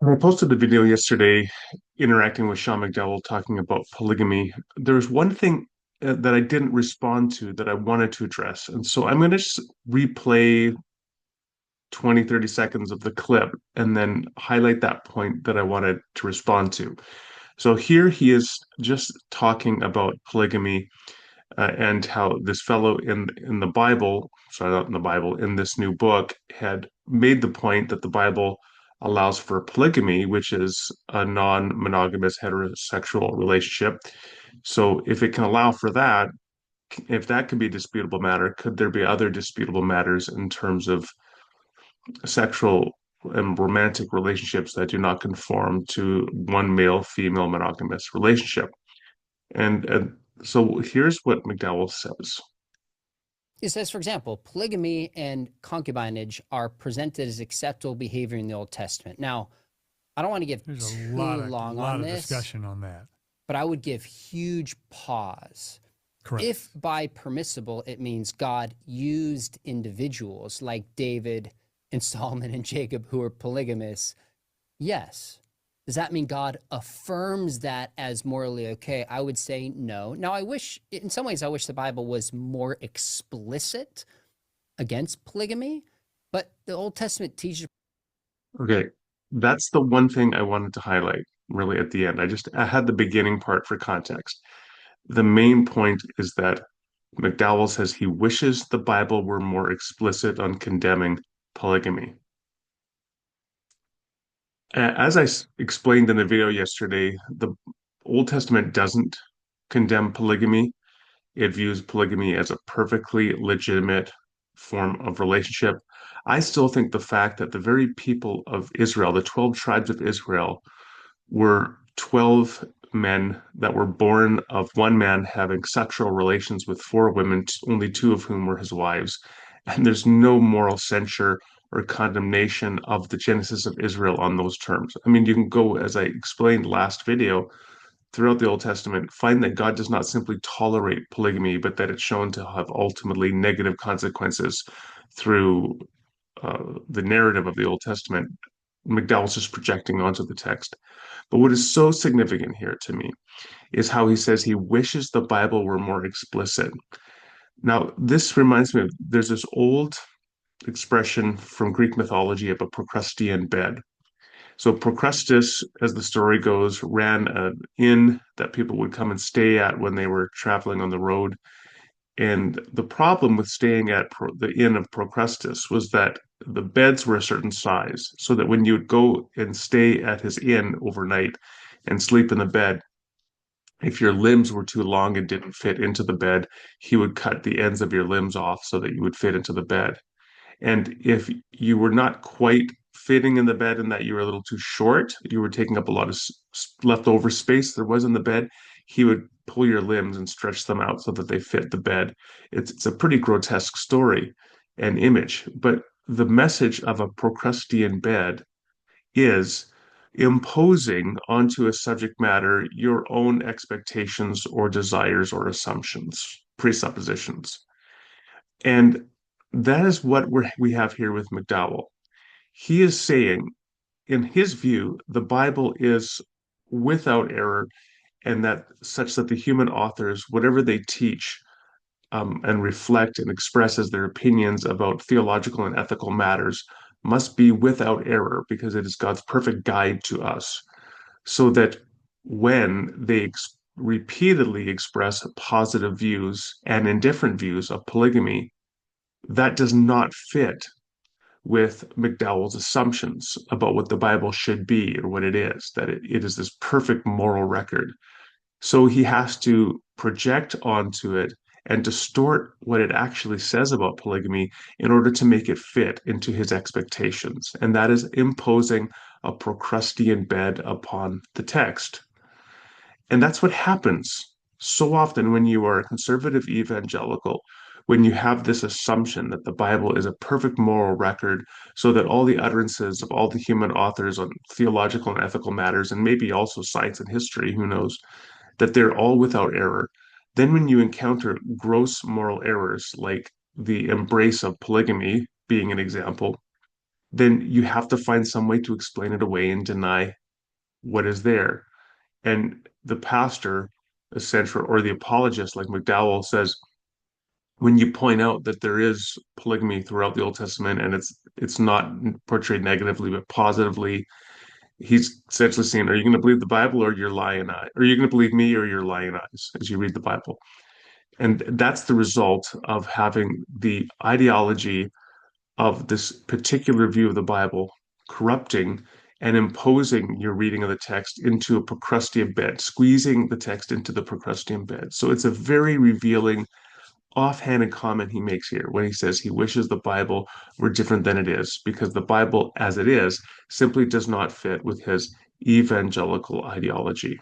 I posted a video yesterday interacting with Sean McDowell talking about polygamy. There's one thing that I didn't respond to that I wanted to address. And so I'm going to just replay 20, 30 seconds of the clip and then highlight that point that I wanted to respond to. So here he is just talking about polygamy and how this fellow in the Bible, sorry, not in the Bible, in this new book, had made the point that the Bible allows for polygamy, which is a non-monogamous heterosexual relationship. So if it can allow for that, if that can be a disputable matter, could there be other disputable matters in terms of sexual and romantic relationships that do not conform to one male-female monogamous relationship? And so here's what McDowell says. It says, for example, polygamy and concubinage are presented as acceptable behavior in the Old Testament. Now, I don't want to give There's a too long lot on of this, discussion on that. but I would give huge pause. Correct. If by permissible, it means God used individuals like David and Solomon and Jacob who were polygamous, yes. Does that mean God affirms that as morally okay? I would say no. Now, in some ways, I wish the Bible was more explicit against polygamy, but the Old Testament teaches. Okay, that's the one thing I wanted to highlight really at the end. I had the beginning part for context. The main point is that McDowell says he wishes the Bible were more explicit on condemning polygamy. As I explained in the video yesterday, the Old Testament doesn't condemn polygamy. It views polygamy as a perfectly legitimate form of relationship. I still think the fact that the very people of Israel, the 12 tribes of Israel, were 12 men that were born of one man having sexual relations with four women, only two of whom were his wives. And there's no moral censure or condemnation of the Genesis of Israel on those terms. I mean, you can go, as I explained last video, throughout the Old Testament, find that God does not simply tolerate polygamy, but that it's shown to have ultimately negative consequences through the narrative of the Old Testament. McDowell's just projecting onto the text. But what is so significant here to me is how he says he wishes the Bible were more explicit. Now, this reminds me of there's this old expression from Greek mythology of a procrustian bed. So Procrustes, as the story goes, ran an inn that people would come and stay at when they were traveling on the road. And the problem with staying at the inn of Procrustes was that the beds were a certain size, so that when you would go and stay at his inn overnight and sleep in the bed, if your limbs were too long and didn't fit into the bed, he would cut the ends of your limbs off so that you would fit into the bed. And if you were not quite fitting in the bed and that you were a little too short, you were taking up a lot of leftover space there was in the bed, he would pull your limbs and stretch them out so that they fit the bed. It's a pretty grotesque story and image, but the message of a Procrustean bed is imposing onto a subject matter your own expectations or desires or assumptions, presuppositions. And that is what we have here with McDowell. He is saying, in his view, the Bible is without error, and that such that the human authors, whatever they teach and reflect and express as their opinions about theological and ethical matters, must be without error because it is God's perfect guide to us. So that when they repeatedly express positive views and indifferent views of polygamy, that does not fit with McDowell's assumptions about what the Bible should be or what it is, that it is this perfect moral record. So he has to project onto it and distort what it actually says about polygamy in order to make it fit into his expectations. And that is imposing a Procrustean bed upon the text. And that's what happens so often when you are a conservative evangelical, when you have this assumption that the Bible is a perfect moral record, so that all the utterances of all the human authors on theological and ethical matters, and maybe also science and history, who knows, that they're all without error. Then when you encounter gross moral errors, like the embrace of polygamy being an example, then you have to find some way to explain it away and deny what is there. And the pastor, essentially, or the apologist, like McDowell, says, when you point out that there is polygamy throughout the Old Testament and it's not portrayed negatively but positively, he's essentially saying, are you going to believe the Bible or you're lying eyes? Are you going to believe me or you're lying eyes as you read the Bible? And that's the result of having the ideology of this particular view of the Bible corrupting and imposing your reading of the text into a procrustian bed, squeezing the text into the procrustian bed. So it's a very revealing, offhanded comment he makes here when he says he wishes the Bible were different than it is, because the Bible as it is simply does not fit with his evangelical ideology.